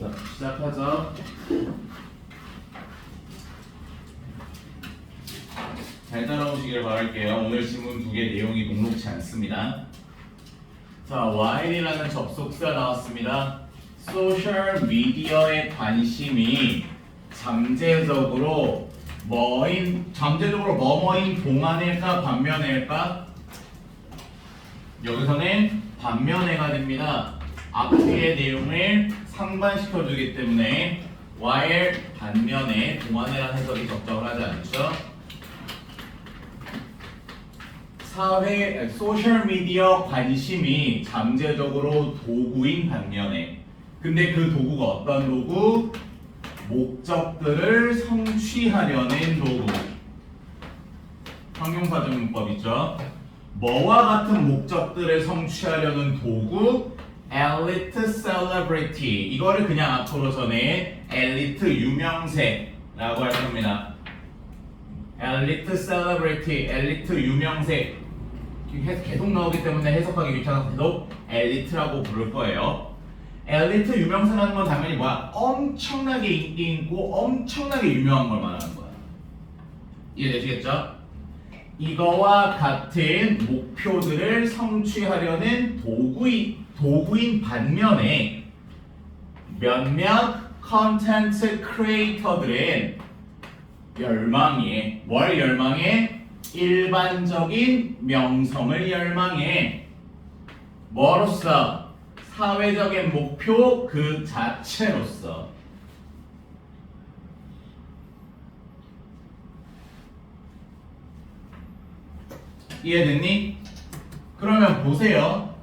자, 시작하자. 잘 따라오시길 바랄게요. 오늘 지문 두 개 내용이 녹록지 않습니다. 자, while이라는 접속사 나왔습니다. 소셜 미디어에 관심이 잠재적으로 뭐뭐인 동안일까 반면일까? 여기서는 반면에가 됩니다. 앞뒤의 내용을 상반시켜주기 때문에 while 반면에 동안이라는 해석이 적절하지 않죠. 소셜미디어 관심이 잠재적으로 도구인 반면에, 근데 그 도구가 어떤 도구? 목적들을 성취하려는 도구. 형용사적 문법 있죠? 뭐와 같은 목적들을 성취하려는 도구? 엘리트 셀러브리티. 이거를 그냥 앞으로 전에 엘리트 유명세라고 할 겁니다. 엘리트 셀러브리티, 엘리트 유명세. 계속 나오기 때문에 해석하기 귀찮아서 계속 엘리트라고 부를 거예요. 엘리트 유명세라는 건 당연히 뭐야? 엄청나게 인기 있고 엄청나게 유명한 걸 말하는 거야. 이해되시겠죠? 이거와 같은 목표들을 성취하려는 도구인 반면에 몇몇 컨텐츠 크리에이터들은 뭘 열망해? 일반적인 명성을 열망해. 뭐로써? 사회적인 목표 그 자체로서. 이해됐니? 그러면 보세요.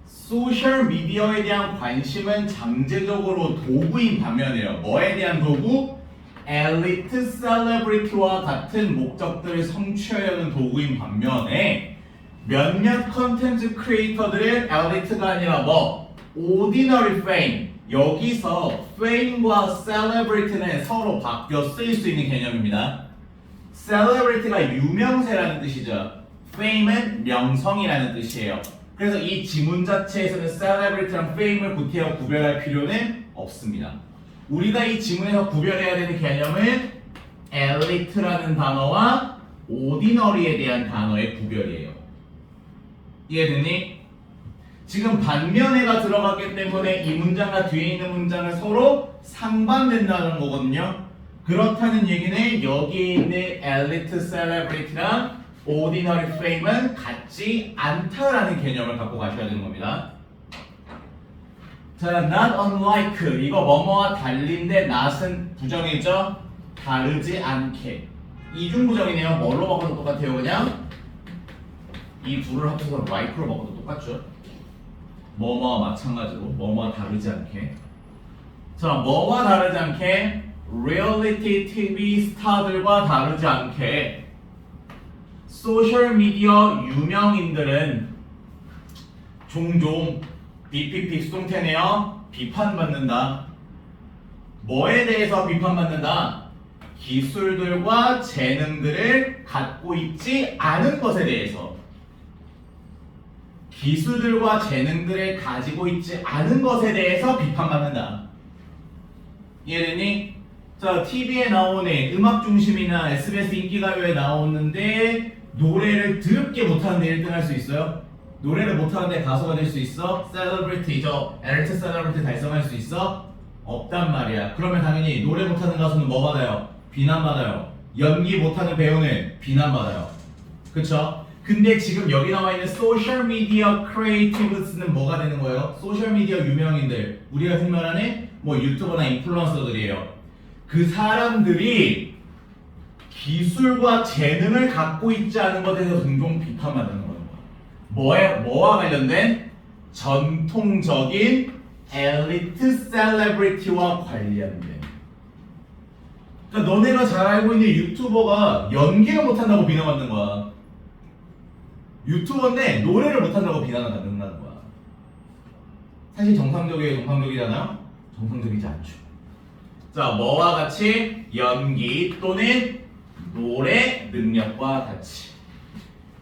소셜 미디어에 대한 관심은 잠재적으로 도구인 반면에요. 뭐에 대한 도구? 엘리트 셀러브리티와 같은 목적들을 성취하려는 도구인 반면에 몇몇 컨텐츠 크리에이터들은 엘리트가 아니라 ordinary fame. 여기서 fame과 celebrity는 서로 바뀌어 쓰일 수 있는 개념입니다. celebrity가 유명세라는 뜻이죠. fame은 명성이라는 뜻이에요. 그래서 이 지문 자체에서는 celebrity랑 fame을 구태여 구별할 필요는 없습니다. 우리가 이 지문에서 구별해야 되는 개념은 엘리트라는 단어와 ordinary에 대한 단어의 구별이에요. 이해됐니? 지금 반면에가 들어갔기 때문에 이 문장과 뒤에 있는 문장은 서로 상반된다는 거거든요. 그렇다는 얘기는 여기에 있는 엘리트 셀러브리티랑 ordinary fame은 같지 않다라는 개념을 갖고 가셔야 되는 겁니다. 자, not unlike. 이거 뭐뭐와 달린데 not은 부정이죠? 다르지 않게. 이중부정이네요. 뭘로 바꿔도 똑같아요. 그냥 이 둘을 합쳐서 like로 바꿔도 똑같죠? 뭐뭐와 마찬가지로 뭐뭐와 다르지 않게. 자, 뭐와 다르지 않게? reality TV 스타들과 다르지 않게 소셜미디어 유명인들은 종종 BPP 수동태네요. 비판받는다. 뭐에 대해서 비판받는다? 기술들과 재능들을 갖고 있지 않은 것에 대해서. 기술들과 재능들을 가지고 있지 않은 것에 대해서 비판받는다. 이해됐니? 자, TV에 나오는 음악 중심이나 SBS 인기가요에 나오는데 노래를 더럽게 못하는데 1등 할 수 있어요? 노래를 못하는데 가수가 될 수 있어? 셀러브리티죠. 엘리트 셀러브리티 달성할 수 있어? 없단 말이야. 그러면 당연히 노래 못하는 가수는 뭐 받아요? 비난받아요. 연기 못하는 배우는 비난받아요. 그쵸? 근데 지금 여기 나와 있는 소셜미디어 크리에이티브스는 뭐가 되는 거예요? 소셜미디어 유명인들, 우리가 흔히 말하는 유튜버나 인플루언서들이에요. 그 사람들이 기술과 재능을 갖고 있지 않은 것에 대해서 종종 비판받는 거예요. 뭐와 관련된? 전통적인 엘리트 셀러브리티와 관련된. 그러니까 너네가 잘 알고 있는 유튜버가 연기를 못한다고 비난받는 거야. 유튜버인데 노래를 못한다고 비난받는 거야. 사실 정상적이잖아요? 정상적이지 않죠. 자, 뭐와 같이? 연기 또는 노래 능력과 같이.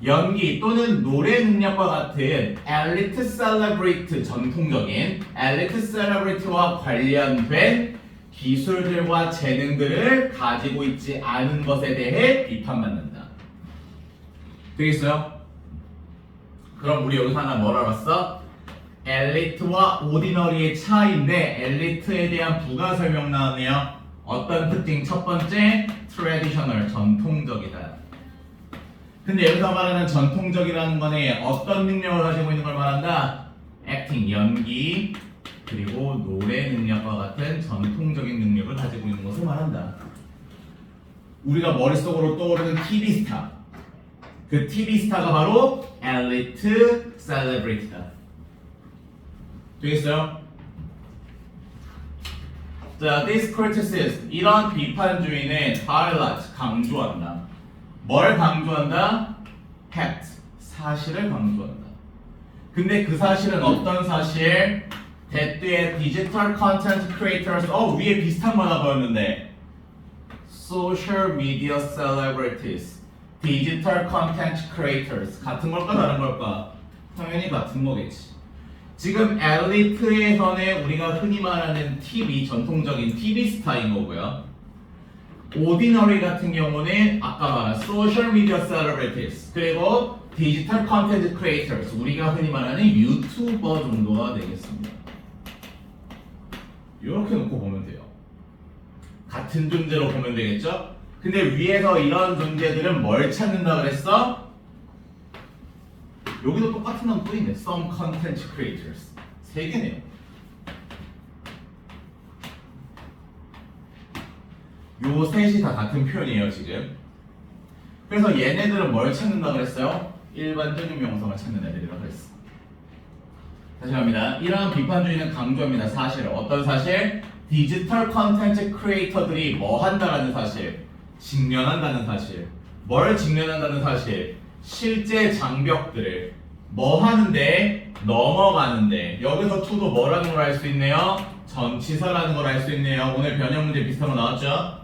연기 또는 노래 능력과 같은 엘리트 셀러브리트 전통적인 엘리트 셀러브리티와 관련된 기술들과 재능들을 가지고 있지 않은 것에 대해 비판받는다. 되겠어요? 그럼 우리 여기서 하나 뭘 알았어? 엘리트와 오디너리의 차이인데 엘리트에 대한 부가 설명 나왔네요. 어떤 특징? 첫 번째, 트래디셔널, 전통적이다. 근데 여기서 말하는 전통적이라는 거는 어떤 능력을 가지고 있는 걸 말한다? 액팅, 연기, 그리고 노래 능력과 같은 전통적인 능력을 가지고 있는 것을 말한다. 우리가 머릿속으로 떠오르는 TV 스타, 그 TV 스타가 바로 엘리트 셀레브리티다. 되겠어요? 자, this criticism, 이런 비판주의는 highlight, 강조한다. 뭘 강조한다? fact, 사실을 강조한다. 근데 그 사실은 어떤 사실? that the digital content creators, 위에 비슷한 거 하나 보였는데 social media celebrities, digital content creators 같은 걸까 다른 걸까? 당연히 같은 거겠지. 지금 엘리트에서는 우리가 흔히 말하는 TV, 전통적인 TV 스타인 거고요. 오디너리 같은 경우는 아까 말한 소셜 미디어 셀러브리티스 그리고 디지털 컨텐츠 크리에이터스, 우리가 흔히 말하는 유튜버 정도가 되겠습니다. 이렇게 놓고 보면 돼요. 같은 존재로 보면 되겠죠? 근데 위에서 이런 존재들은 뭘 찾는다 그랬어? 여기도 똑같은 건 또 있네. Some content creators. 세 개네요. 요 셋이 다 같은 표현이에요, 지금. 그래서 얘네들은 뭘 찾는다 그랬어요? 일반적인 명성을 찾는 애들이라고 그랬어. 다시 갑니다. 이러한 비판주의는 강조합니다. 사실. 어떤 사실? 디지털 컨텐츠 크리에이터들이 뭐 한다라는 사실. 직면한다는 사실. 뭘 직면한다는 사실? 실제 장벽들을 뭐 하는데? 넘어가는데. 여기서 to도 뭐라는 걸 알 수 있네요? 전치사라는 걸 알 수 있네요. 오늘 변형 문제 비슷한 거 나왔죠?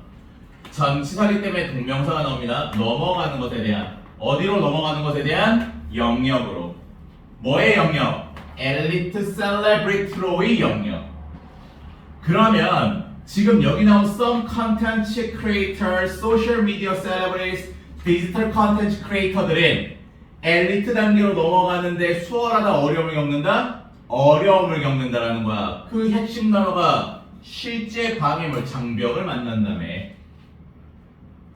전치사기 때문에 동명사가 나옵니다. 넘어가는 것에 대한. 어디로 넘어가는 것에 대한? 영역으로. 뭐의 영역? 엘리트 셀레브리티로의 영역. 그러면 지금 여기 나온 some content creators, social media celebrities, 디지털 컨텐츠 크리에이터들은 엘리트 단계로 넘어가는데 수월하다, 어려움을 겪는다? 어려움을 겪는다라는 거야. 그 핵심 단어가 실제 방해물, 장벽을 만난다며.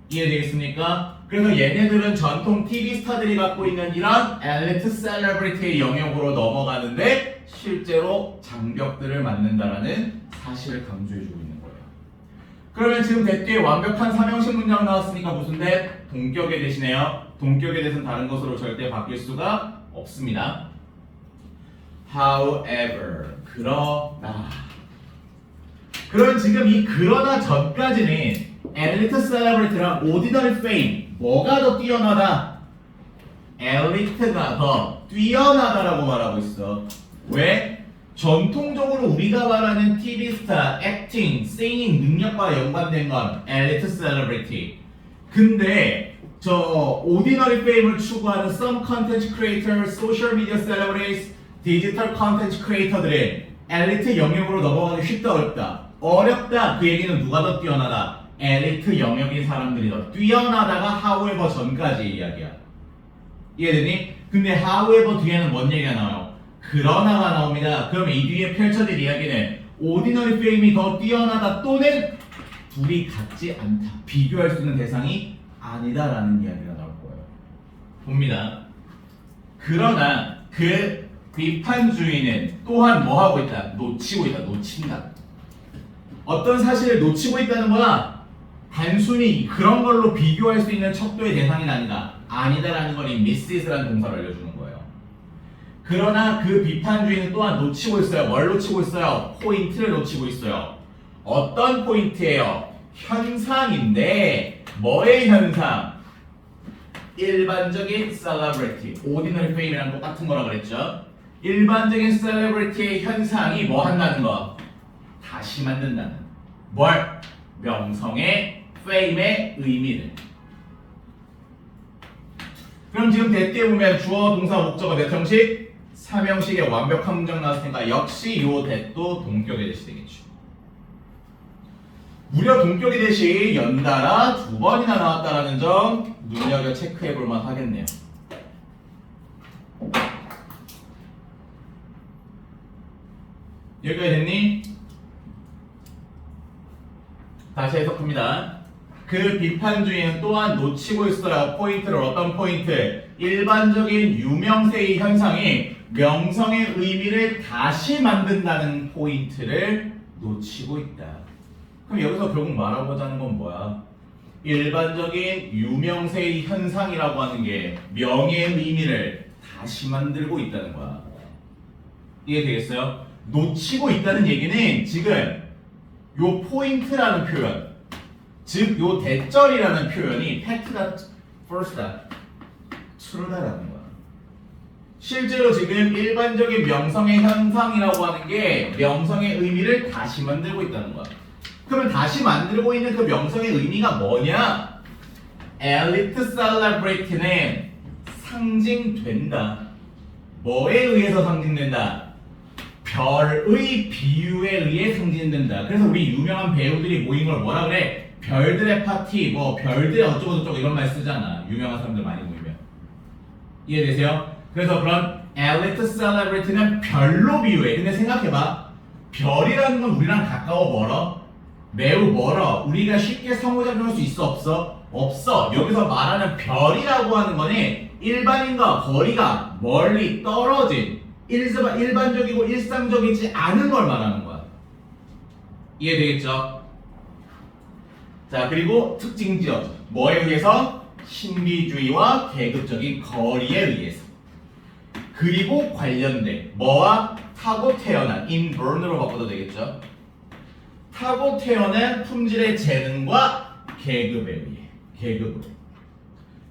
이해되겠습니까? 그래서 얘네들은 전통 TV 스타들이 갖고 있는 이런 엘리트 셀러브리티의 영역으로 넘어가는데 실제로 장벽들을 만든다라는 사실을 강조해주고 있는 거예요. 그러면 지금 대뒤에 완벽한 삼형식 문장 나왔으니까 무슨 대? 동격의 대시네요. 동격의 대는 다른 것으로 절대 바뀔 수가 없습니다. However, 그러나. 그럼 지금 이 그러나 전까지는 엘리트 셀러브리티랑 오디너리 페임 뭐가 더 뛰어나다? 엘리트가 더 뛰어나다라고 말하고 있어. 왜? 전통적으로 우리가 말하는 TV 스타, 액팅, 싱잉 능력과 연관된 건 엘리트 셀러브리티. 근데 저 오디너리 페임을 추구하는 some content creators, social media celebrities, 디지털 컨텐츠 크리에이터들은 엘리트 영역으로 넘어가기 쉽다 어렵다? 어렵다. 그 얘기는 누가 더 뛰어나다? 엘리트 영역인 사람들이 더 뛰어나다가 however 전까지 이야기야. 이해되니? 근데 however 뒤에는 뭔 얘기가 나와요? 그러나가 나옵니다. 그럼 이 뒤에 펼쳐질 이야기는 오디너리 페임이 더 뛰어나다 또는 둘이 같지 않다. 비교할 수 있는 대상이 아니다라는 이야기가 나올 거예요. 봅니다. 그러나 그 비판주의는 또한 뭐 하고 있다? 놓치고 있다. 놓친다. 어떤 사실을 놓치고 있다는 거야? 단순히 그런 걸로 비교할 수 있는 척도의 대상이 아니다. 아니다라는 건 이 misses라는 동사를 알려주는 거예요. 그러나 그 비판주의는 또한 놓치고 있어요. 뭘 놓치고 있어요? 포인트를 놓치고 있어요. 어떤 포인트예요? 현상인데 뭐의 현상? 일반적인 셀러브리티, 오디너리 페임이랑 똑같은 거라 그랬죠? 일반적인 셀러브리티의 현상이 뭐 한다는 거? 다시 만든다는. 뭘? 명성의, 페임의 의미를. 그럼 지금 대띠에 보면 주어, 동사, 목적어 몇 형식? 3형식의 완벽한 문장 나왔으니까 역시 요 대도 동격의 대시 되겠죠. 무려 동격의 대시 연달아 2번이나 나왔다라는 점 눈여겨 체크해볼 만 하겠네요. 여기까지 됐니? 다시 해석합니다. 그 비판주의는 또한 놓치고 있어요. 포인트를. 어떤 포인트? 일반적인 유명세의 현상이 명성의 의미를 다시 만든다는 포인트를 놓치고 있다. 그럼 여기서 결국 말하고자 하는 건 뭐야? 일반적인 유명세의 현상이라고 하는 게 명예의 의미를 다시 만들고 있다는 거야. 이해되겠어요? 놓치고 있다는 얘기는 지금 요 포인트라는 표현, 즉 요 대절이라는 표현이 팩트다, false다, true다라는 거야. 실제로 지금 일반적인 명성의 현상이라고 하는 게 명성의 의미를 다시 만들고 있다는 거야. 그러면 다시 만들고 있는 그 명성의 의미가 뭐냐? 엘리트 셀러브리티는 상징된다. 뭐에 의해서 상징된다? 별의 비유에 의해 상징된다. 그래서 우리 유명한 배우들이 모인 걸 뭐라 그래? 별들의 파티, 뭐 별들의 어쩌고저쩌고 이런 말 쓰잖아. 유명한 사람들 많이 모이면. 이해되세요? 그래서 그런 엘리트 셀러브리티는 별로 비유해. 근데 생각해봐. 별이라는 건 우리랑 가까워 멀어? 매우 멀어. 우리가 쉽게 상호작용할 수 있어 없어? 없어. 여기서 말하는 별이라고 하는 거는 일반인과 거리가 멀리 떨어진 일반적이고 일상적이지 않은 걸 말하는 거야. 이해되겠죠? 자, 그리고 특징 지어. 뭐에 의해서? 신비주의와 계급적인 거리에 의해서. 그리고 관련된 뭐와? 타고 태어난 inborn으로 바꿔도 되겠죠? 타고 태어난 품질의 재능과 계급에 의해. 계급으로.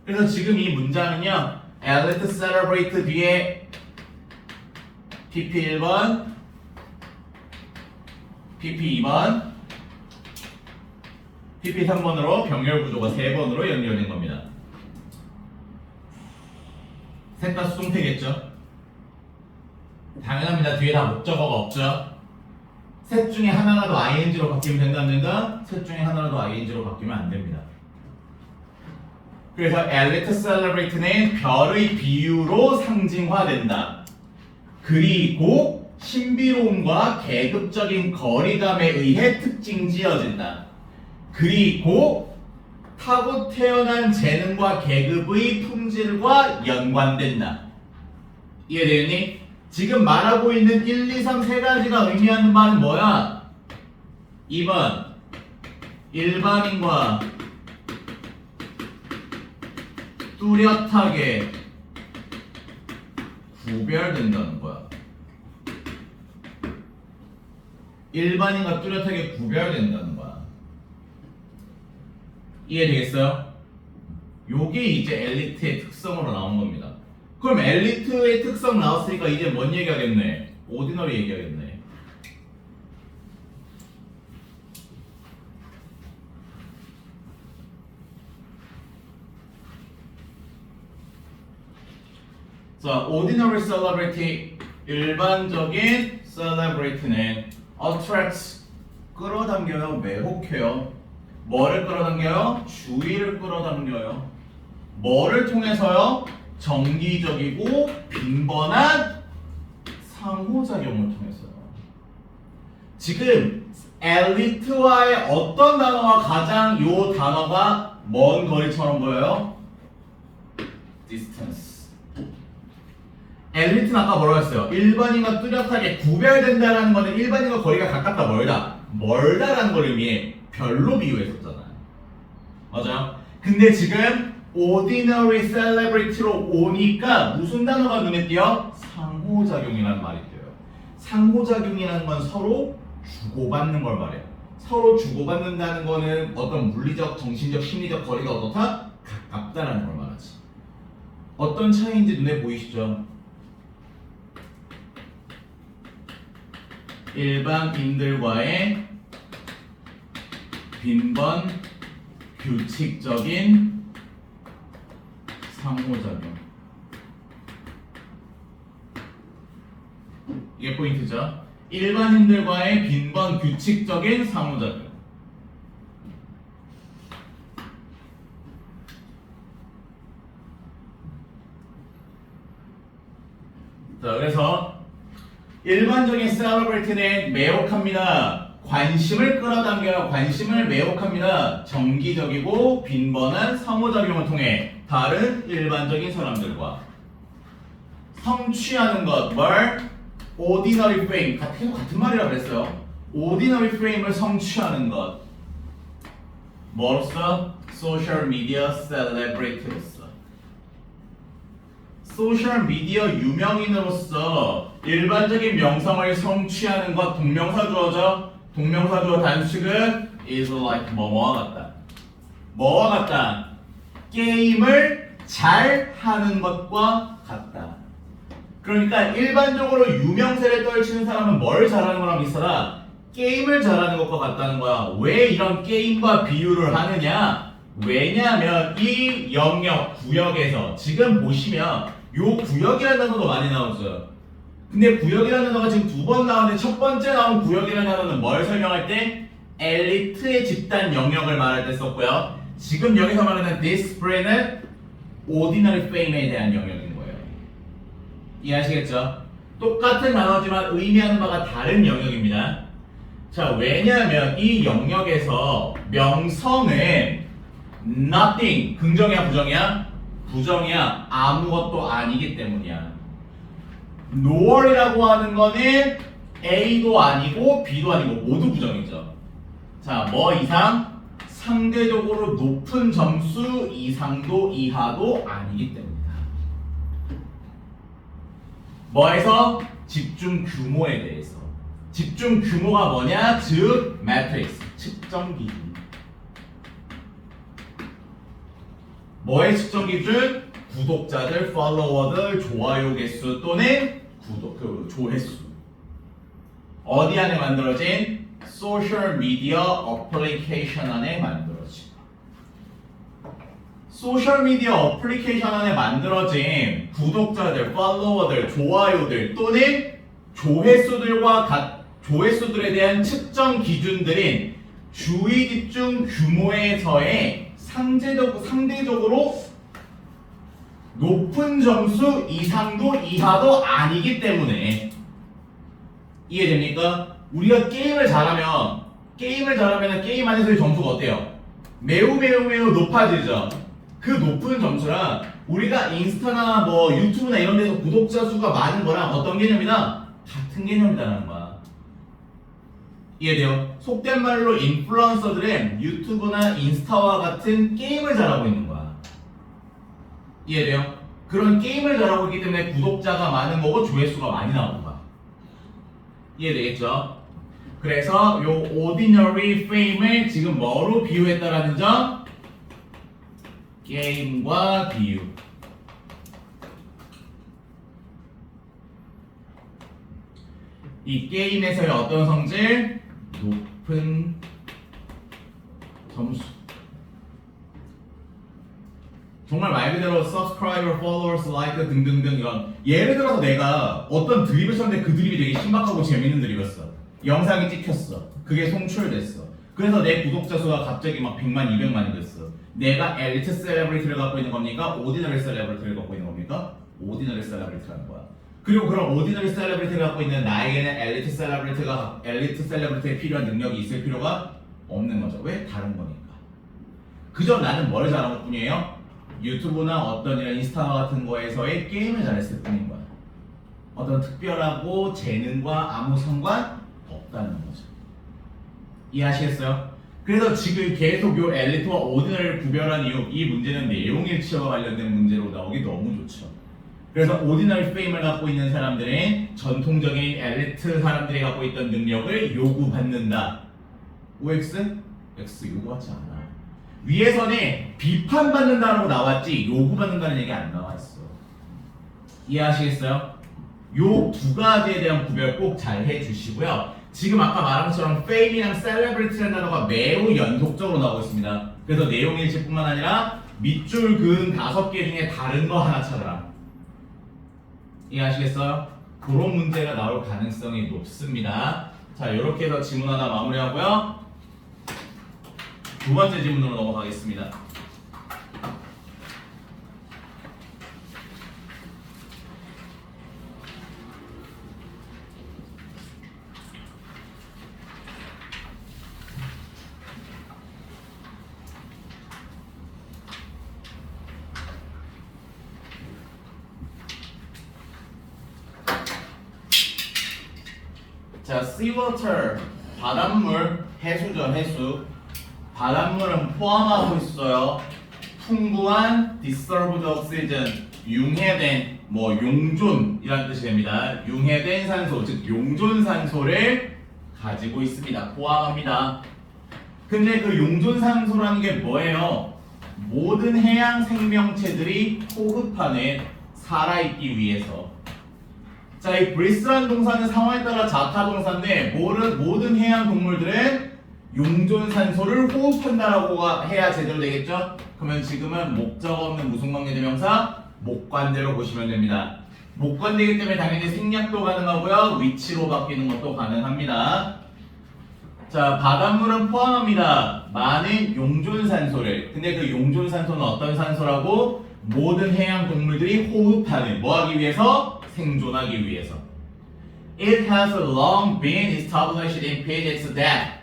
그래서 지금 이 문장은요. elite celebrate 뒤에 PP 1번, PP 2번, PP 3번으로 병렬 구조가 3번으로 연결된 겁니다. 셋 다 수동태겠죠? 당연합니다. 뒤에 다 목적어가 없죠? 셋 중에 하나라도 ing로 바뀌면 된다 안 된다? 셋 중에 하나라도 ing로 바뀌면 안 됩니다. 그래서 elite celebrate는 별의 비유로 상징화된다. 그리고 신비로움과 계급적인 거리감에 의해 특징 지어진다. 그리고 타고 태어난 재능과 계급의 품질과 연관된다. 이해되니? 지금 말하고 있는 1, 2, 3 세 가지가 의미하는 바는 뭐야? 2번 일반인과 뚜렷하게 구별된다는 거야. 일반인과 뚜렷하게 구별된다는 거야. 이해되겠어요? 요게 이제 엘리트의 특성으로 나온 겁니다. 그럼 엘리트의 특성 나왔으니까 이제 뭔 얘기하겠네? 오디너리 얘기하겠네. 자, ordinary celebrity, 일반적인 celebrity는 attracts, 끌어당겨요, 매혹해요. 뭐를 끌어당겨요? 주의를 끌어당겨요. 뭐를 통해서요? 정기적이고 빈번한 상호작용을 통해서요. 지금 엘리트와의 어떤 단어가 가장 요 단어가 먼 거리처럼 보여요? distance. 엘리트는 아까 뭐라고 했어요? 일반인과 뚜렷하게 구별된다라는 거는 일반인과 거리가 가깝다 멀다. 멀다라는 걸 의미해. 별로 비유했었잖아요. 맞아요? 근데 지금 ordinary celebrity로 오니까 무슨 단어가 눈에 띄어? 상호작용이라는 말이 띄어요. 상호작용이라는 건 서로 주고받는 걸 말해요. 서로 주고받는다는 거는 어떤 물리적, 정신적, 심리적 거리가 어떻다? 가깝다라는 걸 말하지. 어떤 차이인지 눈에 보이시죠? 일반인들과의 빈번 규칙적인 상호작용. 이게 포인트죠. 일반인들과의 빈번 규칙적인 상호작용. 자, 그래서 일반적인 셀러브리티는 매혹합니다. 관심을 끌어당겨요. 관심을 매혹합니다. 정기적이고 빈번한 상호작용을 통해 다른 일반적인 사람들과 성취하는 것, 뭘? ordinary fame, 계속 같은 말이라고 그랬어요. ordinary fame을 성취하는 것. 뭐로써? social media celebrity로서. 소셜 미디어 유명인으로서 일반적인 명성을 성취하는 것. 동명사 주어죠. 동명사 주어 단수식은 is like 뭐와 같다. 뭐와 같다? 게임을 잘 하는 것과 같다. 그러니까 일반적으로 유명세를 떨치는 사람은 뭘 잘하는 거랑 비슷하다? 게임을 잘하는 것과 같다는 거야. 왜 이런 게임과 비유를 하느냐? 왜냐하면 이 영역, 구역에서 지금 보시면 요 구역이라는 단어도 많이 나오죠. 근데 구역이라는 단어가 지금 두 번 나오는데 첫 번째 나온 구역이라는 단어는 뭘 설명할 때? 엘리트의 집단 영역을 말할 때 썼고요. 지금 여기서 말하는 display는 ordinary fame에 대한 영역인 거예요. 이해하시겠죠? 똑같은 단어지만 의미하는 바가 다른 영역입니다. 자, 왜냐하면 이 영역에서 명성은 nothing, 긍정이야 부정이야? 부정이야. 아무것도 아니기 때문이야. nor이라고 하는 거는 A도 아니고 B도 아니고 모두 부정이죠. 자, 뭐 이상? 상대적으로 높은 점수 이상도 이하도 아니기 때문이다. 뭐에서? 집중 규모에 대해서. 집중 규모가 뭐냐? 즉 매트릭스, 측정 기준. 뭐의 측정 기준? 구독자들, 팔로워들, 좋아요 개수 또는 조회수. 어디 안에 만들어진? 소셜 미디어 어플리케이션 안에 만들어진. 소셜 미디어 어플리케이션 안에 만들어진 구독자들, 팔로워들, 좋아요들 또는 조회수들에 대한 측정 기준들인 주의 집중 규모에서의 상대적으로 높은 점수 이상도 이하도 아니기 때문에. 이해됩니까? 우리가 게임을 잘하면 게임 안에서의 점수가 어때요? 매우 높아지죠. 그 높은 점수랑 우리가 인스타나 뭐 유튜브나 이런 데서 구독자 수가 많은 거랑 어떤 개념이나 같은 개념이라는 거야. 이해돼요? 속된 말로 인플루언서들은 유튜브나 인스타와 같은 게임을 잘하고 있는 거야. 이해돼요? 그런 게임을 잘하고 있기 때문에 구독자가 많은 거고 조회수가 많이 나오는 거야. 이해되겠죠? 그래서 요 ordinary fame을 지금 뭐로 비유했다라는 점? 게임과 비유. 이 게임에서의 어떤 성질? 높은 점수. 정말 말 그대로 subscriber, followers, like 등등등 이런. 예를 들어서 내가 어떤 드립을 쳤는데 그 드립이 되게 신박하고 재밌는 드립이었어. 영상이 찍혔어. 그게 송출됐어. 그래서 내 구독자 수가 갑자기 막 100만, 200만이 됐어. 내가 엘리트 셀레브리티를 갖고 있는 겁니까? 오디너리 셀레브리티를 갖고 있는 겁니까? 오디너리 셀레브리티라는 거야. 그리고 그런 오디너리 셀레브리티를 갖고 있는 나에게는 엘리트 셀레브리티에 필요한 능력이 있을 필요가 없는 거죠. 왜? 다른 거니까. 그저 나는 뭘 잘한 것 뿐이에요? 유튜브나 어떤 이런 인스타나 같은 거에서의 게임을 잘했을 뿐인 거야. 어떤 특별하고 재능과 아무 상관 없다는 거죠. 이해하시겠어요? 그래서 지금 계속 요 엘리트와 오디너리를 구별한 이유, 이 문제는 내용일치와 관련된 문제로 나오기 너무 좋죠. 그래서 오디너리 페임을 갖고 있는 사람들은 전통적인 엘리트 사람들이 갖고 있던 능력을 요구받는다. OX? X 요구하지 않아. 위에서는 비판받는다라고 나왔지 요구받는다는 얘기 안 나와있어. 이해하시겠어요? 요 두 가지에 대한 구별 꼭 잘 해주시고요. 지금 아까 말한 것처럼 fame이랑 celebrity라는 단어가 매우 연속적으로 나오고 있습니다. 그래서 내용일치뿐만 아니라 밑줄 그은 5개 중에 다른 거 하나 찾아라. 이해하시겠어요? 그런 문제가 나올 가능성이 높습니다. 자, 이렇게 해서 지문 하나 마무리하고요. 두 번째 질문으로 넘어가겠습니다. 자, seawater, 바닷물, 해수죠, 해수. 바닷물은 포함하고 있어요. 풍부한 dissolved oxygen, 융해된, 용존이라는 뜻이 됩니다. 융해된 산소, 즉 용존산소를 가지고 있습니다. 포함합니다. 근데 그 용존산소라는 게 뭐예요? 모든 해양 생명체들이 호흡하는 살아있기 위해서. 자, 이 breathe라는 동사는 상황에 따라 자타 동사인데 모든 해양 동물들은 용존산소를 호흡한다라고 해야 제대로 되겠죠? 그러면 지금은 목적 없는 무승관계대명사 목관대로 보시면 됩니다. 목관되기 때문에 당연히 생략도 가능하고요. 위치로 바뀌는 것도 가능합니다. 자, 바닷물은 포함합니다. 많은 용존산소를. 근데 그 용존산소는 어떤 산소라고? 모든 해양 동물들이 호흡하는, 뭐하기 위해서? 생존하기 위해서. It has long been established in physics that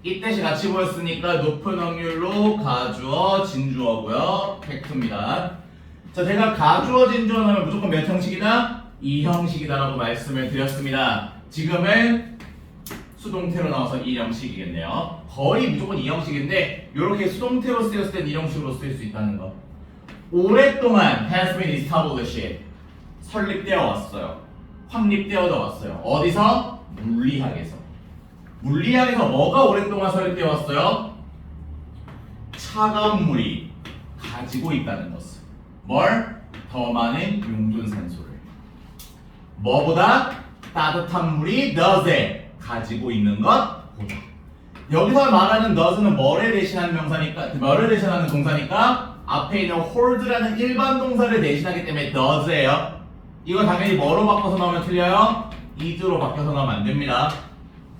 이 뜻이 같이 보였으니까 높은 확률로 가주어, 진주어고요. 팩트입니다. 자, 제가 가주어, 진주어 하면 무조건 몇 형식이다? 2형식이다라고 말씀을 드렸습니다. 지금은 수동태로 나와서 1형식이겠네요. 거의 무조건 2형식인데 이렇게 수동태로 쓰였을 땐 1형식으로 쓰일 수 있다는 거. 오랫동안 has been established 설립되어 왔어요. 확립되어져 왔어요. 어디서? 물리학에서. 물리학에서 뭐가 오랫동안 설립되어 왔어요? 차가운 물이 가지고 있다는 것을. 뭘? 더 많은 용존산소를. 뭐보다? 따뜻한 물이 does에 가지고 있는 것보다. 여기서 말하는 does는 뭐를 대신하는 명사니까, 뭐를 대신하는 동사니까 앞에 있는 hold라는 일반 동사를 대신하기 때문에 does예요. 이거 당연히 뭐로 바꿔서 나오면 틀려요? is로 바뀌어서 나오면 안 됩니다.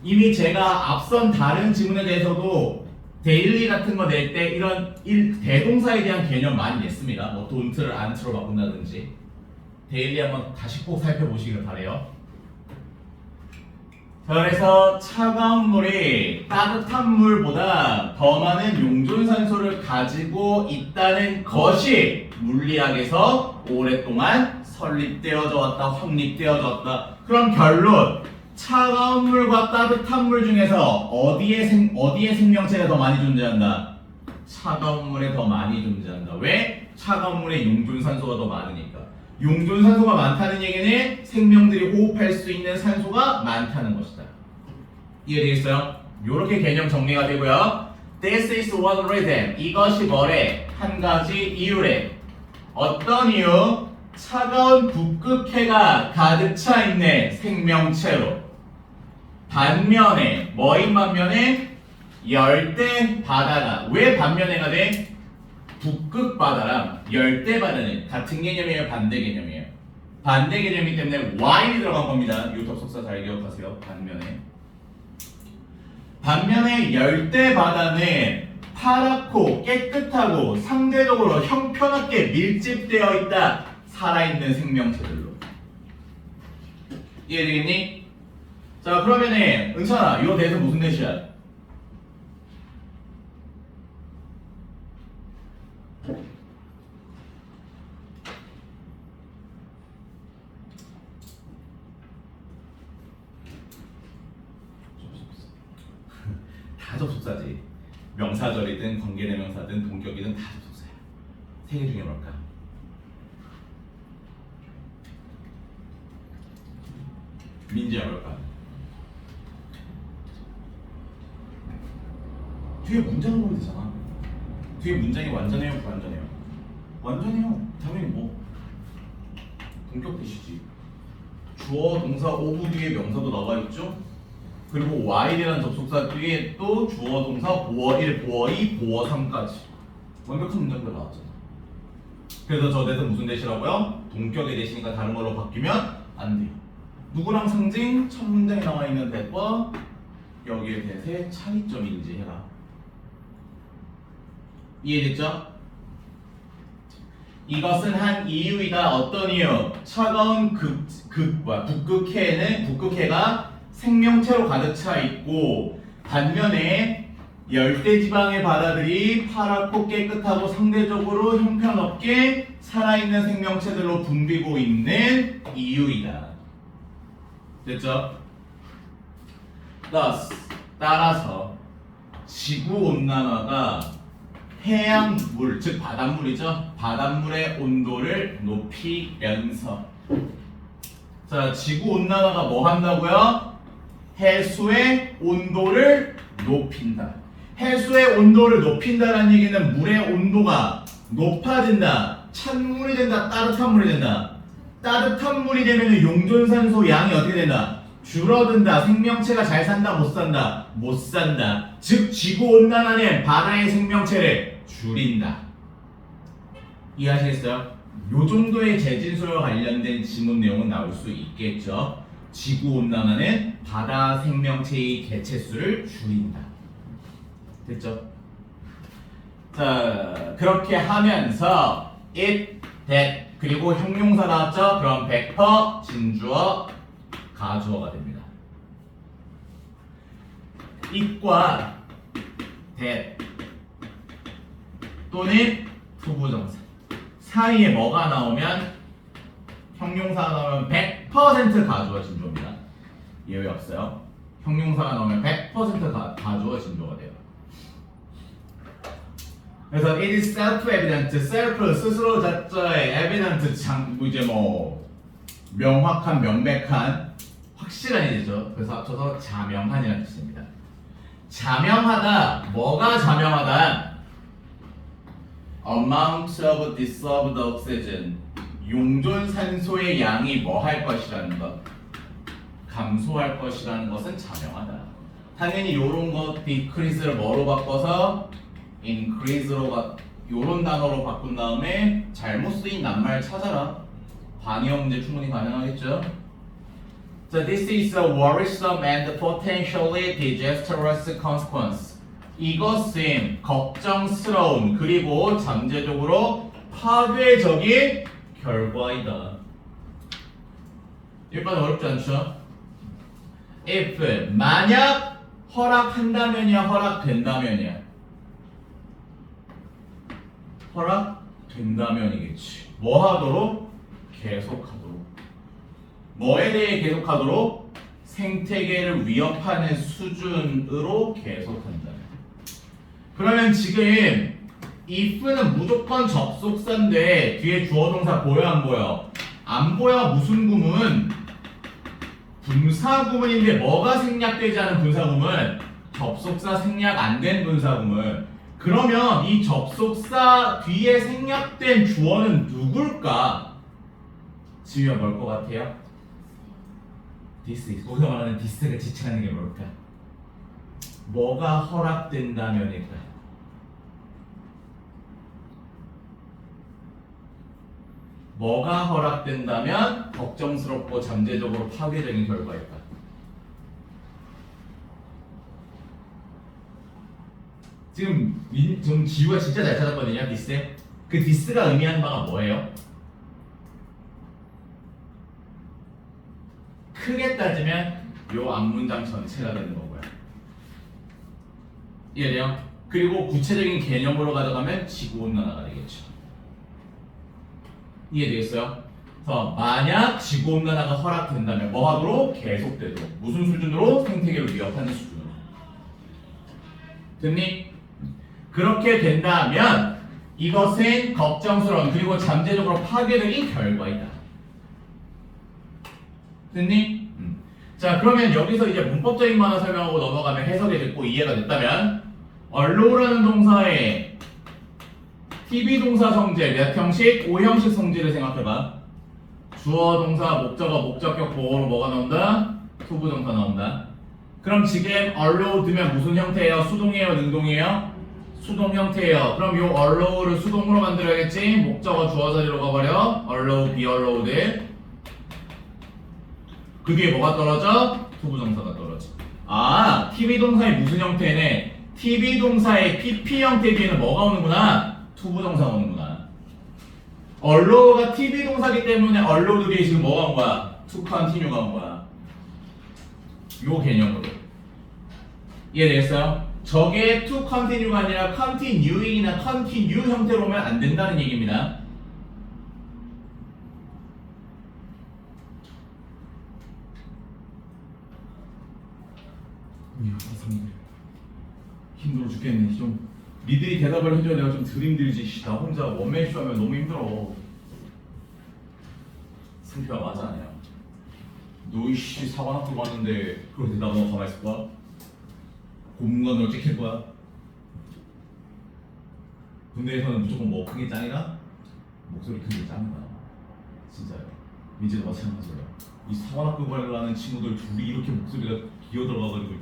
이미 제가 앞선 다른 지문에 대해서도 데일리 같은 거 낼 때 이런 대동사에 대한 개념 많이 냈습니다. 뭐 don't를 aren't로 바꾼다든지. 데일리 한번 다시 꼭 살펴보시길 바래요. 그래서 차가운 물이 따뜻한 물보다 더 많은 용존산소를 가지고 있다는 것이 물리학에서 오랫동안 설립되어져 왔다, 확립되어져 왔다. 그럼 결론, 차가운 물과 따뜻한 물 중에서 어디에 생명체가 더 많이 존재한다? 차가운 물에 더 많이 존재한다. 왜? 차가운 물에 용존산소가 더 많으니까. 용존산소가 많다는 얘기는 생명들이 호흡할 수 있는 산소가 많다는 것이다. 이해되겠어요? 이렇게 개념 정리가 되고요. This is one reason. 이것이 뭐래? 한 가지 이유래. 어떤 이유? 차가운 북극해가 가득 차 있네, 생명체로. 반면에, 뭐인 반면에? 열대 바다가. 왜 반면에가 돼? 북극 바다랑 열대 바다는 같은 개념이에요, 반대 개념이에요? 반대 개념이기 때문에 Y이 들어간 겁니다. 이 접속사 잘 기억하세요. 반면에 열대 바다는 파랗고 깨끗하고 상대적으로 형편없게 밀집되어 있다. 살아있는 생명체들로. 이해되겠니? 자, 그러면은 은찬아, 이거 대해서 무슨 대시야? 다 접속사지. 명사절이든 관계대명사든 동격이든 다 접속사야. 세 개 중에 뭘까? 민지야 뭘까? 뒤에 문장을 보면 되잖아. 뒤에 문장이 완전해요, 불완전해요? 완전해요. 당연히 뭐 동격 대시지. 주어, 동사, 오부 뒤에 명사도 나와 있죠. 그리고 Y이라는 접속사 뒤에 또 주어, 동사, 보어 1, 보어 2, 보어 3까지. 완벽한 문장들 나왔잖아. 그래서 저 대신 무슨 대시라고요? 동격의 대시니까 다른 걸로 바뀌면 안 돼요. 누구랑 상징? 첫 문장에 나와 있는 대과 여기에 대해서 차이점이 인지해라. 이해됐죠? 이것은 한 이유이다. 어떤 이유? 차가운 북극해가 생명체로 가득 차 있고 반면에 열대지방의 바다들이 파랗고 깨끗하고 상대적으로 형편없게 살아있는 생명체들로 붐비고 있는 이유이다. 됐죠? 따라서 지구온난화가 해양물, 즉 바닷물이죠. 바닷물의 온도를 높이면서 자, 지구온난화가 뭐 한다고요? 해수의 온도를 높인다. 해수의 온도를 높인다는 얘기는 물의 온도가 높아진다. 찬물이 된다. 따뜻한 물이 된다. 따뜻한 물이 되면 용존산소 양이 어떻게 된다? 줄어든다. 생명체가 잘 산다. 못 산다. 못 산다. 즉 지구온난화는 바다의 생명체를 줄인다. 이해하시겠어요? 요 정도의 재진소와 관련된 지문 내용은 나올 수 있겠죠. 지구온난화는 바다 생명체의 개체수를 줄인다. 됐죠? 자, 그렇게 하면서 it, that 그리고 형용사 나왔죠? 그럼 100% 진주어, 가주어가 됩니다. it과 that 또는 부부정사 사이에 뭐가 나오면 형용사가 나오면 100% 가주어 진주어입니다. 예외 없어요. 형용사가 나오면 100% 가주어 진주어가 돼요. 그래서 it is self-evident, self 스스로 자체의 evident 이제 뭐 명확한, 명백한, 확실한 얘기죠. 그래서 합쳐서 자명한이라는 뜻입니다. 자명하다, 뭐가 자명하다? Amount of dissolved oxygen, 용존산소의 양이 뭐 할 것이라는 것, 감소할 것이라는 것은 자명하다. 당연히 요런 것 decrease를 뭐로 바꿔서 increase로 요런 단어로 바꾼 다음에 잘못 쓰인 낱말 찾아라. 반영 문제 충분히 가능하겠죠? So this is a worrisome and potentially disastrous consequence. 이것은 걱정스러운 그리고 잠재적으로 파괴적인 결과이다. 일반 어렵지 않죠? If 만약 허락한다면이야, 허락된다면이야. 허락된다면이겠지. 뭐 하도록? 계속하도록. 뭐에 대해 계속하도록? 생태계를 위협하는 수준으로 계속한다. 그러면 지금 if는 무조건 접속사인데 뒤에 주어동사 보여 안 보여? 안 보여. 무슨 구문? 분사구문인데 뭐가 생략되지 않은 분사구문? 접속사 생략 안 된 분사구문. 그러면 이 접속사 뒤에 생략된 주어는 누굴까? 지우야 뭘 것 같아요? this. 거기서 말하는 this가 지칭하는 게 뭘까? 뭐가 허락된다면일까? 뭐가 허락된다면 걱정스럽고 잠재적으로 파괴적인 결과일까? 지금 지우가 진짜 잘 찾았거든요. 디스. 그 디스가 의미하는 바가 뭐예요? 크게 따지면 요 앞문장 전체가 되는 거고요. 이해돼요? 그리고 구체적인 개념으로 가져가면 지구온난화가 되겠죠. 이해되겠어요? 그래서 만약 지구온난화가 허락된다면 뭐 하도록? 계속되도록. 무슨 수준으로? 생태계를 위협하는 수준으로. 됐니? 그렇게 된다면 이것은 걱정스러운 그리고 잠재적으로 파괴적인 결과이다. 됐니? 자, 그러면 여기서 이제 문법적인 만화 설명하고 넘어가면 해석이 됐고 이해가 됐다면 allow라는 동사의 TV 동사 성질 몇 형식? 5형식 성질을 생각해봐. 주어, 동사, 목적어, 목적격, 보어로 뭐가 나온다? 투부정사 나온다. 그럼 지금 allow 되면 무슨 형태예요? 수동이에요? 능동이에요? 수동 형태예요. 그럼 요 allow를 수동으로 만들어야겠지? 목적어 주어 자리로 가버려. allow, be allowed. 그 뒤에 뭐가 떨어져? 투부정사가 떨어져. 아, TV 동사의 무슨 형태네? TV 동사의 PP 형태 뒤에는 뭐가 오는구나? 투부정사가 오는구나. allow가 TV 동사기 때문에 allowed 뒤에 지금 뭐가 온 거야? to continue가 온 거야. 요 개념으로. 이해되겠어요? 저게 to continue가 아니라 continuing이나 continue 형태로 오면 안 된다는 얘기입니다. 힘들어 죽겠네. 좀 니들이 대답을 해줘야 내가 좀 덜 힘들지. 나 혼자 원맨쇼 하면 너무 힘들어. 승표야 맞아 아니야? 너 이씨 사관 학교 갔는데 그런데 나 너 가만히 있을 거야? 고문관으로 찍힐 거야? 군대에서는 무조건 뭐 크게 짱이다? 목소리 크게 짱이다. 진짜요. 민재도 마찬가지예요. 이 사관 학교 가는 친구들 둘이 이렇게 목소리가 기어들어가가지고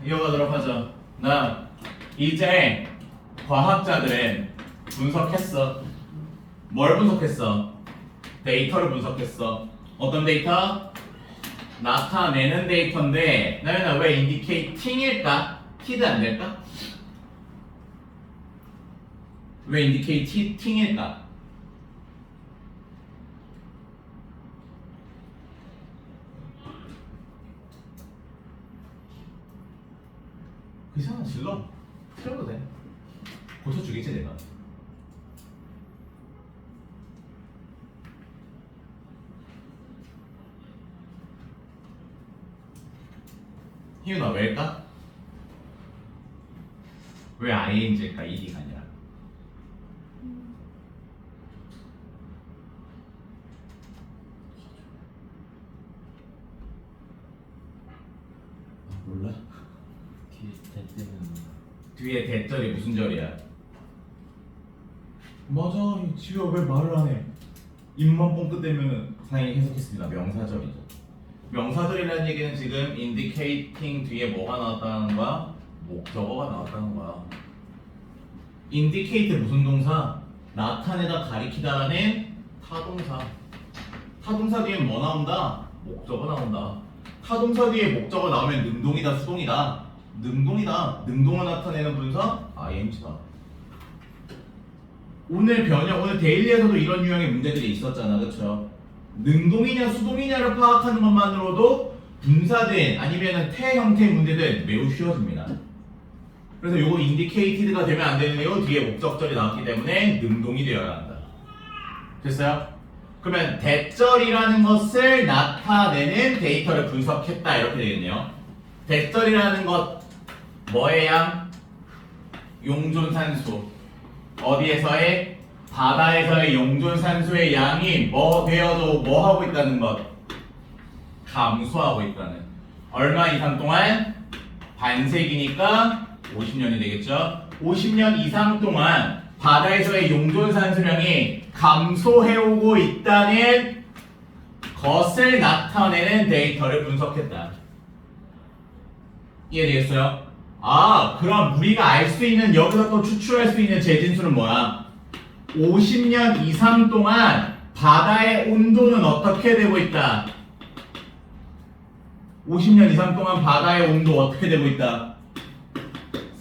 이어가도록 하죠. 나 이제 과학자들은 분석했어. 뭘 분석했어? 데이터를 분석했어. 어떤 데이터? 나타내는 데이터인데 나연아 왜 indicating일까? td 안 될까? 왜 indicating일까? 그 이상한 질러 틀어도 돼. 고쳐주겠지 내가. 희윤아 왜일까? 왜 ing일까? ed가 아니라. 몰라? 뒤에 대절이 무슨 절이야? 맞아. 지우야 왜 말을 안 해? 입만 뻥끗대면은 당연히 해석했습니다. 명사절이죠. 명사절이라는 얘기는 지금 indicating 뒤에 뭐가 나왔다는 거야? 목적어가 나왔다는 거야. indicate 무슨 동사? 나타내다 가리키다라는 타동사. 타동사 뒤에 뭐 나온다? 목적어 나온다. 타동사 뒤에 목적어 나오면 능동이다 수동이다? 능동이다. 능동을 나타내는 분사 ing다. 오늘 변형, 오늘 데일리에서도 이런 유형의 문제들이 있었잖아, 그쵸? 능동이냐 수동이냐를 파악하는 것만으로도 분사된 아니면 태 형태의 문제들 매우 쉬워집니다. 그래서 요거 indicated가 되면 안 되는데요. 뒤에 목적절이 나왔기 때문에 능동이 되어야 한다. 됐어요? 그러면 대절이라는 것을 나타내는 데이터를 분석했다 이렇게 되겠네요. 대절이라는 것 뭐예요? 용존산수. 어디에서의? 바다에서의 용존산수의 양이 뭐 되어도 뭐 하고 있다는 것? 감소하고 있다는. 얼마 이상 동안? 반세기니까 50년이 되겠죠? 50년 이상 동안 바다에서의 용존산수량이 감소해오고 있다는 것을 나타내는 데이터를 분석했다. 이해되겠어요? 아, 그럼 우리가 알 수 있는, 여기서 또 추출할 수 있는 재진수는 뭐야? 50년 이상 동안 바다의 온도는 어떻게 되고 있다? 50년 이상 동안 바다의 온도 어떻게 되고 있다?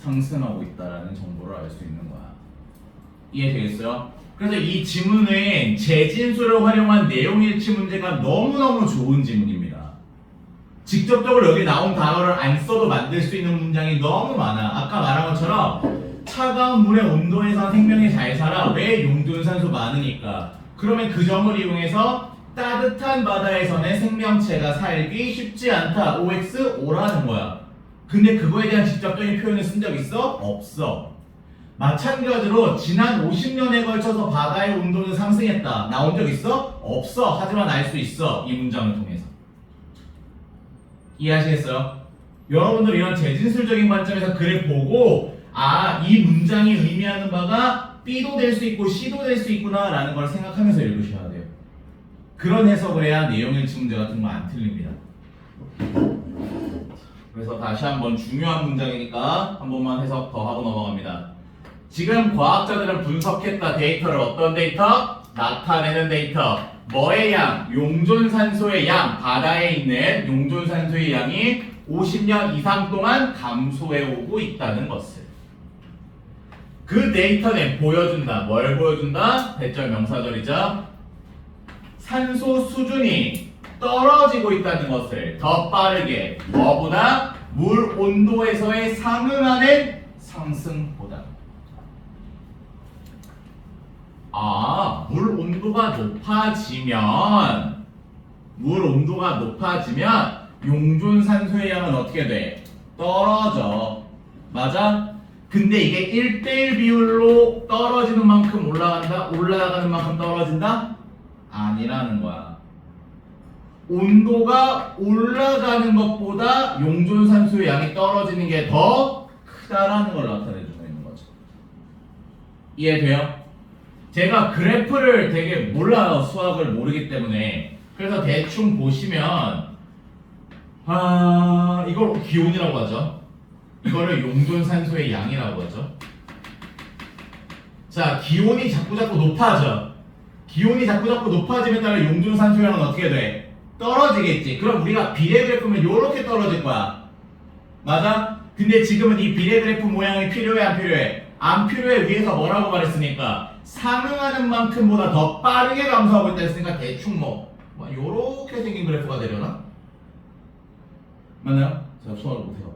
상승하고 있다라는 정보를 알 수 있는 거야. 이해되겠어요? 그래서 이 지문은 재진수를 활용한 내용일치 문제가 너무너무 좋은 지문입니다. 직접적으로 여기 나온 단어를 안 써도 만들 수 있는 문장이 너무 많아. 아까 말한 것처럼 차가운 물의 온도에서 생명이 잘 살아. 왜? 용존산소 많으니까. 그러면 그 점을 이용해서 따뜻한 바다에서는 생명체가 살기 쉽지 않다. OX 오라는 거야. 근데 그거에 대한 직접적인 표현을 쓴 적 있어? 없어. 마찬가지로 지난 50년에 걸쳐서 바다의 온도는 상승했다. 나온 적 있어? 없어. 하지만 알 수 있어. 이 문장을 통해서. 이해하시겠어요? 여러분들 이런 재진술적인 관점에서 글을 보고 아, 이 문장이 의미하는 바가 B도 될 수 있고 C도 될 수 있구나 라는 걸 생각하면서 읽으셔야 돼요. 그런 해석을 해야 내용일치 문제 같은 거 안 틀립니다. 그래서 그래서 다시 한번 중요한 문장이니까 한 번만 해석 더 하고 넘어갑니다. 지금 과학자들은 분석했다 데이터를 어떤 데이터? 나타내는 데이터. 뭐의 양? 용존산소의 양. 바다에 있는 용존산소의 양이 50년 이상 동안 감소해 오고 있다는 것을. 그 데이터는 보여준다. 뭘 보여준다? 대절 명사절이죠. 산소 수준이 떨어지고 있다는 것을 더 빠르게 뭐보다? 물 온도에서의 상응하는 상승보다. 물 온도가 높아지면 용존산소의 양은 어떻게 돼? 떨어져. 맞아? 근데 이게 1대1 비율로 떨어지는 만큼 올라간다? 올라가는 만큼 떨어진다? 아니라는 거야. 온도가 올라가는 것보다 용존산소의 양이 떨어지는 게 더 크다라는 걸 나타내주고 있는 거죠. 이해돼요? 제가 그래프를 되게 몰라요. 수학을 모르기 때문에. 그래서 대충 보시면 이걸 기온이라고 하죠. 이거를 용존산소의 양이라고 하죠. 자, 기온이 자꾸 높아져. 기온이 자꾸 높아지면 따라 용존산소의 양은 어떻게 돼? 떨어지겠지. 그럼 우리가 비례 그래프면 이렇게 떨어질 거야. 맞아? 근데 지금은 이 비례 그래프 모양이 필요해 안 필요해? 안 필요해. 위에서 뭐라고 말했으니까 상응하는 만큼보다 더 빠르게 감소하고 있다 했으니까 대충 요렇게 생긴 그래프가 되려나? 맞나요? 제가 수학을 못해요.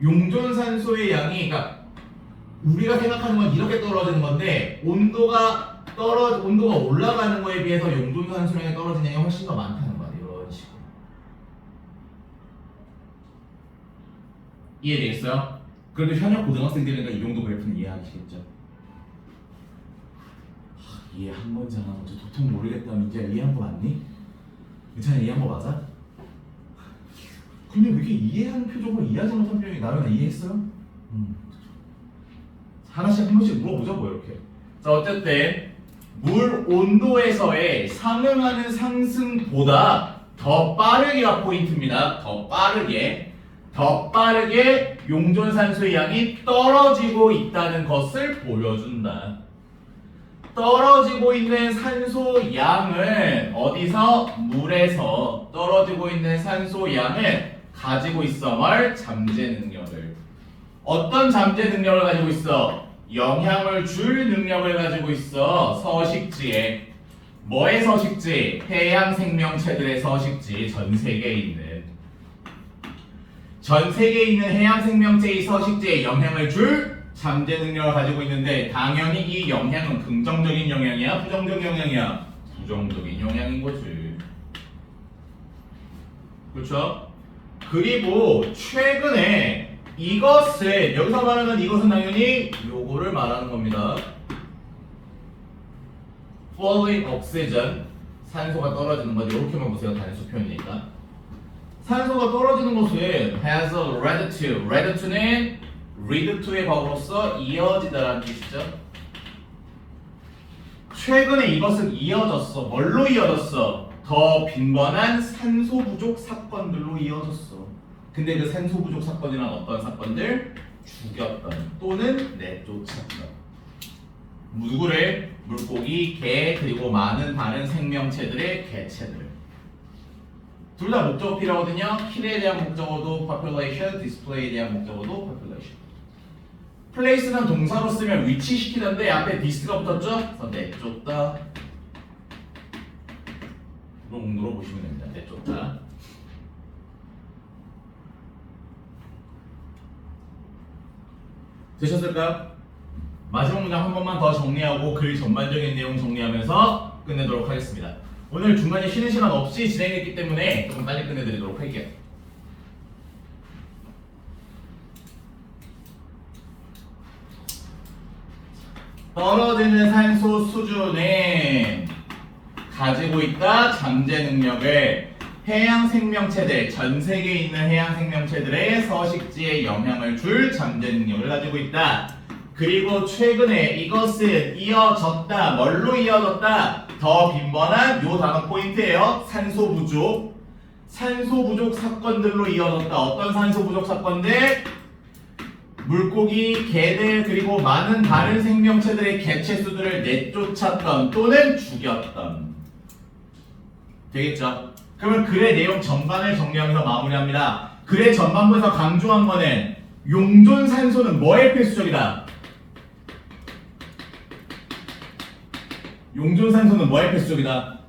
용존산소의 양이, 그러니까 우리가 생각하는 건 이렇게 떨어지는 건데 온도가 올라가는 거에 비해서 용존산소의 양이 떨어지는 양이 훨씬 더 많다는 거야. 이런 식으로. 이해되겠어요? 그래도 현역 고등학생들이니까 이 정도 그래프는 이해하시겠죠? 이해한 건지 안 한 건지 도통 모르겠다. 민지야 이해한 거 맞니? 민찬아 이해한 거 맞아? 근데 왜 이렇게 이해하는 표정과 이해하지 못한 표정이 나면 이해했어요? 하나씩 한 번씩 물어보자 뭐 이렇게. 자 어쨌든 물 온도에서의 상응하는 상승보다 더 빠르게가 포인트입니다. 더 빠르게 용존산소의 양이 떨어지고 있다는 것을 보여준다. 떨어지고 있는 산소 양은 어디서? 물에서 떨어지고 있는 산소 양을 가지고 있어. 뭘? 잠재 능력을. 어떤 잠재 능력을 가지고 있어? 영향을 줄 능력을 가지고 있어. 서식지에. 뭐의 서식지? 해양 생명체들의 서식지. 전 세계에 있는 해양 생명체의 서식지에 영향을 줄 잠재 능력을 가지고 있는데 당연히 이 영향은 긍정적인 영향이야? 부정적인 영향이야? 부정적인 영향인 거지. 그렇죠? 그리고 최근에 이것을 여기서 말하는 이것은 당연히 요거를 말하는 겁니다. falling oxygen 산소가 떨어지는 거지. 이렇게만 보세요. 단수 표현이니까. 산소가 떨어지는 것은 has a lead to. lead to는 lead to의 과거로서 이어지다라는 뜻이죠. 최근에 이것은 이어졌어. 뭘로 이어졌어? 더 빈번한 산소 부족 사건들로 이어졌어. 근데 그 산소 부족 사건이란 어떤 사건들? 죽였던 또는 내쫓았던. 누구를? 물고기, 개, 그리고 많은 다른 생명체들의 개체들. 둘 다 목적어 필요하거든요. kill에 대한 목적어도 population, display에 대한 목적어도 population. place는 동사로 쓰면 위치시키던데 앞에 this가 붙었죠? 그래서 내쫓다. 물어보시면 됩니다. 내쫓다. 되셨을까요? 마지막 문장 한 번만 더 정리하고 글 전반적인 내용 정리하면서 끝내도록 하겠습니다. 오늘 중간에 쉬는 시간 없이 진행했기 때문에 조금 빨리 끝내드리도록 할게요. 떨어지는 산소 수준은 가지고 있다 잠재 능력을 해양 생명체들, 전 세계에 있는 해양 생명체들의 서식지에 영향을 줄 잠재 능력을 가지고 있다. 그리고 최근에 이것은 이어졌다. 뭘로 이어졌다? 더 빈번한 요 단어 포인트예요. 산소 부족. 산소 부족 사건들로 이어졌다. 어떤 산소 부족 사건들? 물고기, 개들 그리고 많은 다른 생명체들의 개체수들을 내쫓았던 또는 죽였던. 되겠죠? 그러면 글의 내용 전반을 정리하면서 마무리합니다. 글의 전반부에서 강조한 거는 용존산소는 뭐에 필수적이다? 용존산소는 뭐에 필수적이다?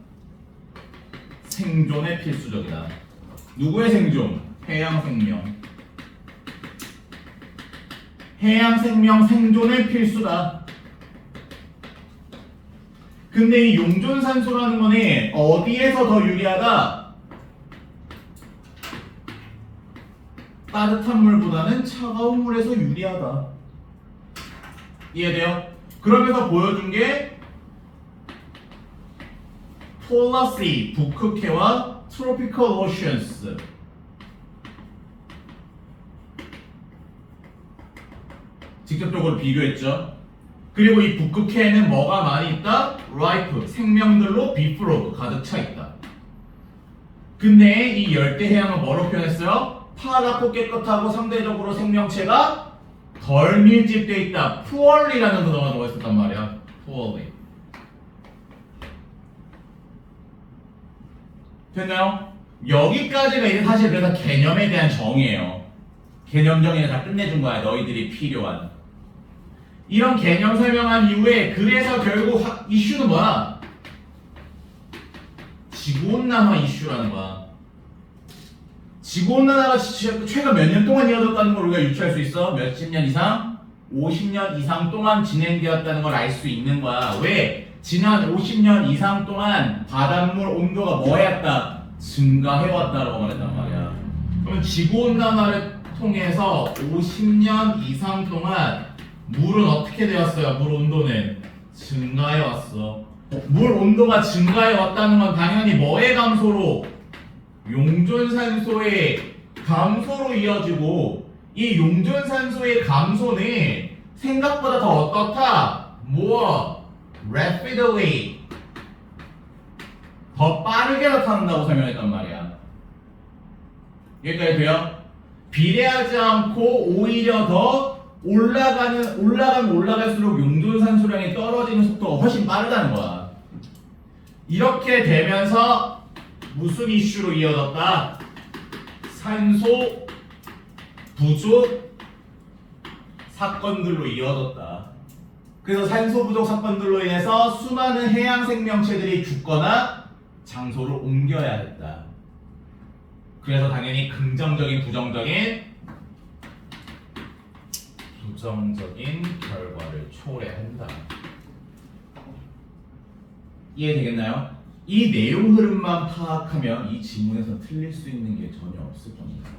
생존에 필수적이다. 누구의 생존? 해양 생명. 해양 생명 생존에 필수다. 근데 이 용존산소라는 거는 어디에서 더 유리하다? 따뜻한 물보다는 차가운 물에서 유리하다. 이해돼요? 그러면서 보여준 게 폴라시, 북극해와 트로피컬 오션스. 직접적으로 비교했죠. 그리고 이 북극해에는 뭐가 많이 있다? 라이프, 생명들로 비프로그 가득 차 있다. 근데 이 열대해양은 뭐로 표현했어요? 파랗고 깨끗하고 상대적으로 생명체가 덜 밀집되어 있다. 푸얼리라는 단어가 들어가 있었단 말이야. 푸얼리. 됐나요? 여기까지가 이제 사실 그래서 개념에 대한 정의예요. 개념 정의를 다 끝내준 거야. 너희들이 필요한. 이런 개념 설명한 이후에 그래서 결국 이슈는 뭐야? 지구온난화 이슈라는 거야. 지구온난화가 최근 몇 년 동안 이어졌다는 걸 우리가 유추할 수 있어? 몇십 년 이상? 50년 이상 동안 진행되었다는 걸 알 수 있는 거야. 왜? 지난 50년 이상 동안 바닷물 온도가 뭐 해왔다? 증가해왔다라고 말했단 말이야. 그럼 지구온난화를 통해서 50년 이상 동안 물은 어떻게 되었어요? 물 온도는 증가해왔어. 물 온도가 증가해왔다는 건 당연히 뭐의 감소로? 용존산소의 감소로 이어지고, 이 용존산소의 감소는 생각보다 더 어떻다? 뭐? rapidly 더 빠르게 나타난다고 설명했단 말이야. 여기까지 돼요? 비례하지 않고 오히려 더 올라갈수록 용존산소량이 떨어지는 속도가 훨씬 빠르다는 거야. 이렇게 되면서 무슨 이슈로 이어졌다? 산소 부족 사건들로 이어졌다. 그래서 산소 부족 사건들로 인해서 수많은 해양 생명체들이 죽거나 장소를 옮겨야 했다. 그래서 당연히 긍정적인 부정적인 결과를 초래한다. 이해되겠나요? 이 내용 흐름만 파악하면 이 지문에서 틀릴 수 있는 게 전혀 없을 겁니다.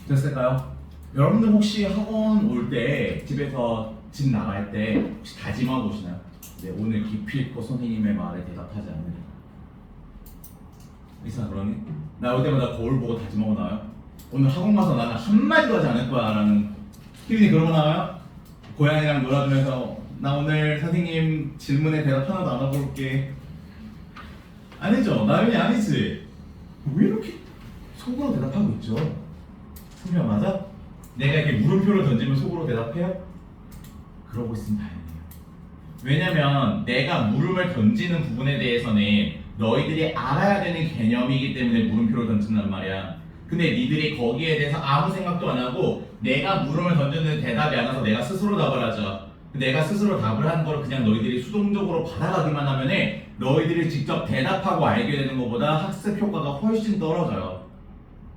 됐을까요? 여러분들 혹시 학원 올 때 집에서 집 나갈 때 혹시 다짐하고 오시나요? 네, 오늘 기필코 선생님의 말에 대답하지 않으리라. 이사 그러니? 나 올 때마다 거울 보고 다짐하고 나와요? 오늘 학원 가서 나는 한마디도 하지 않을 거야 라는. 희빈이 그러고 나와요? 고양이랑 놀아주면서 나 오늘 선생님 질문에 대답 하나도 안 하고 올게. 아니죠. 나연이 아니지. 왜 이렇게 속으로 대답하고 있죠? 선배야 맞아? 내가 이렇게 물음표를 던지면 속으로 대답해요? 그러고 있으면 다행이에요. 왜냐면 내가 물음을 던지는 부분에 대해서는 너희들이 알아야 되는 개념이기 때문에 물음표를 던진단 말이야. 근데 니들이 거기에 대해서 아무 생각도 안 하고 내가 물음을 던졌는데 대답이 안 와서 내가 스스로 답을 하죠. 내가 스스로 답을 하는 걸 그냥 너희들이 수동적으로 받아가기만 하면은 너희들이 직접 대답하고 알게 되는 것보다 학습 효과가 훨씬 떨어져요.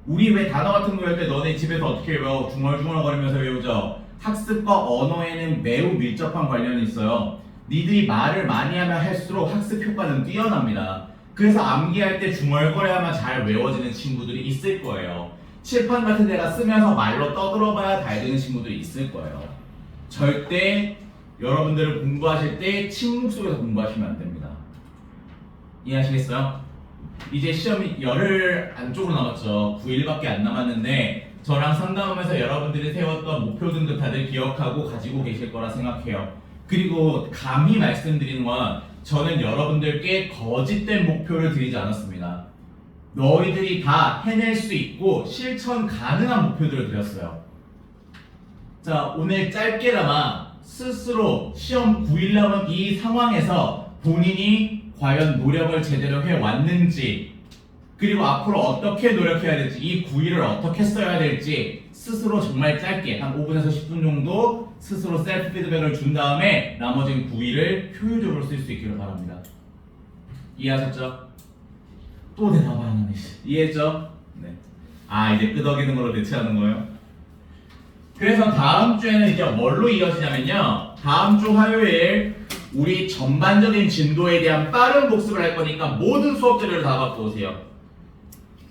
우리 왜 단어 같은 거 할 때 너네 집에서 어떻게 외워? 중얼중얼거리면서 외우죠? 학습과 언어에는 매우 밀접한 관련이 있어요. 니들이 말을 많이 하면 할수록 학습 효과는 뛰어납니다. 그래서 암기할 때 중얼거려야만 잘 외워지는 친구들이 있을 거예요. 칠판 같은 데가 쓰면서 말로 떠들어봐야 잘 되는 친구들이 있을 거예요. 절대 여러분들을 공부하실 때 침묵 속에서 공부하시면 안 됩니다. 이해하시겠어요? 이제 시험이 열흘 안쪽으로 남았죠. 9일밖에 안 남았는데 저랑 상담하면서 여러분들이 세웠던 목표 등급 다들 기억하고 가지고 계실 거라 생각해요. 그리고 감히 말씀드리는 건 저는 여러분들께 거짓된 목표를 드리지 않았습니다. 너희들이 다 해낼 수 있고 실천 가능한 목표들을 드렸어요. 자, 오늘 짧게나마 스스로 시험 9일 남은 이 상황에서 본인이 과연 노력을 제대로 해왔는지, 그리고 앞으로 어떻게 노력해야 될지, 이 9일을 어떻게 써야 될지 스스로 정말 짧게 한 5분에서 10분 정도 스스로 셀프 피드백을 준 다음에 나머지 9일을 효율적으로 쓸 수 있기를 바랍니다. 이해하셨죠? 또 대답 안 하네. 이해했죠? 네. 아, 이제 끄덕이는 걸로 대체하는 거예요? 그래서 다음 주에는 이제 뭘로 이어지냐면요, 다음 주 화요일 우리 전반적인 진도에 대한 빠른 복습을 할 거니까 모든 수업 자료를 다 갖고 오세요.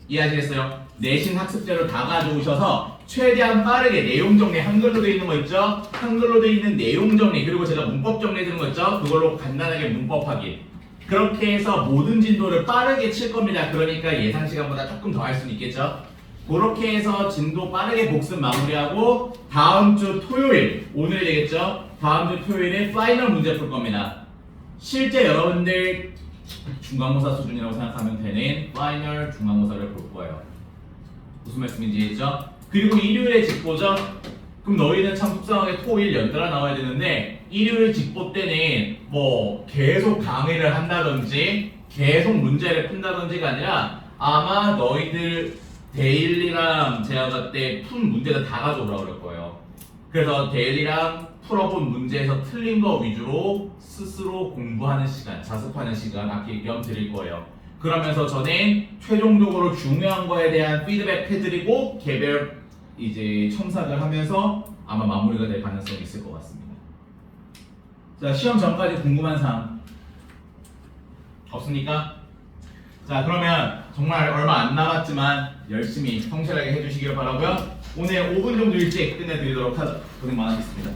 이해하시겠어요? 내신 학습 자료 다 가져오셔서 최대한 빠르게 내용 정리, 한글로 되어 있는 거 있죠? 한글로 되어 있는 내용 정리, 그리고 제가 문법 정리해 드는 거 있죠? 그걸로 간단하게 문법 하기. 그렇게 해서 모든 진도를 빠르게 칠 겁니다. 그러니까 예상 시간보다 조금 더 할 수는 있겠죠? 그렇게 해서 진도 빠르게 복습 마무리하고 다음 주 토요일, 오늘 되겠죠? 다음 주 토요일에 파이널 문제 풀 겁니다. 실제 여러분들 중간고사 수준이라고 생각하면 되는 파이널 중간고사를 볼 거예요. 무슨 말씀인지 이해했죠? 그리고 일요일에 직보죠? 그럼 너희는 참 속상하게 토일 연달아 나와야 되는데 일요일 직보 때는 뭐 계속 강의를 한다든지 계속 문제를 푼다든지가 아니라 아마 너희들 데일리랑 제가 봤을 때 푼 문제를 다 가져오라고 그럴 거예요. 그래서 데일리랑 풀어본 문제에서 틀린 거 위주로 스스로 공부하는 시간, 자습하는 시간 아낄 겸 드릴 거예요. 그러면서 저는 최종적으로 중요한 거에 대한 피드백 해드리고 개별 이제 첨삭을 하면서 아마 마무리가 될 가능성이 있을 것 같습니다. 자, 시험 전까지 궁금한 사항 없습니까? 자, 그러면 정말 얼마 안 남았지만 열심히 성실하게 해주시길 바라고요. 오늘 5분 정도 일찍 끝내드리도록 하죠. 고생 많으셨습니다.